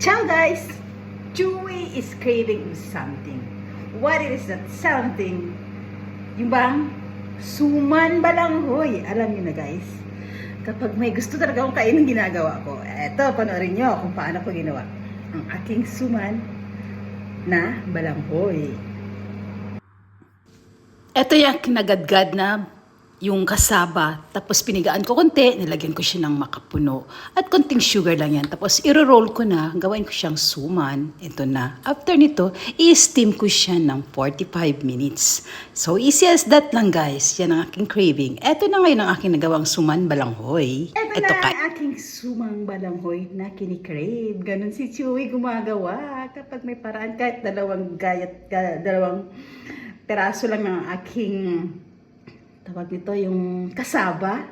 Ciao guys! Chewy is craving something. What is that something? Yung bang suman balanghoy. Alam niyo na guys, kapag may gusto talaga akong kainin, ginagawa ko. Eto, panoorin niyo kung paano ko ginawa ang aking suman na balanghoy. Eto yung kinagadgad na yung kasaba, tapos pinigaan ko konti, nilagyan ko siya ng makapuno. At konting sugar lang yan. Tapos iro-roll ko na, gawain ko siyang suman. Ito na. After nito, i-steam ko siya ng 45 minutes. So easy as that lang guys. Yan ang aking craving. Ito na ngayon ang aking nagawang suman balanghoy. Ito na ang aking sumang balanghoy na kinikrave. Ganun si Chewy gumagawa. Kapag may paraan, kahit dalawang peraso lang ng aking tawag nito, yung kasaba.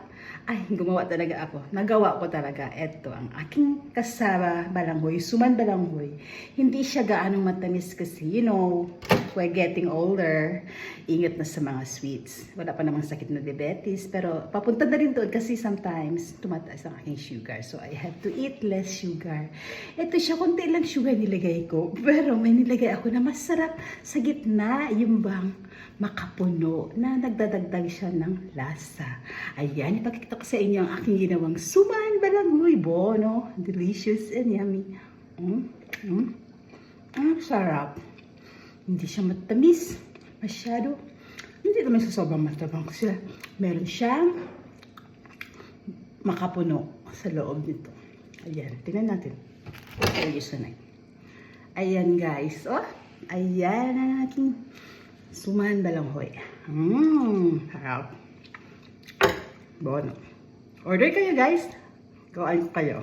Ay, gumawa talaga ako. Nagawa ko talaga. Ito, ang aking kasaba balanghoy, suman balanghoy. Hindi siya gaanong matamis kasi, you know, we're getting older. Ingat na sa mga sweets. Wala pa namang sakit na diabetes. Pero papunta na rin doon kasi sometimes tumataas ang aking sugar. So, I have to eat less sugar. Ito siya, konti lang sugar nilagay ko. Pero may nilagay ako na masarap sa gitna. Yung bang makapuno na nagdadagdag siya ng lasa. Ayan, ipakita ko sa inyo ang aking ginawang suman balanghoy. Bono, delicious and yummy. Sarap. Hindi siya matamis. Masyado. Hindi naman sa sobrang matabang kasi meron siyang makapuno sa loob nito. Ayan, tingnan natin. Ayos na. Ayan guys. Oh, ayan ang aking suman balanghoy. Sarap. Bono. Order kayo guys. Gawin ko kayo.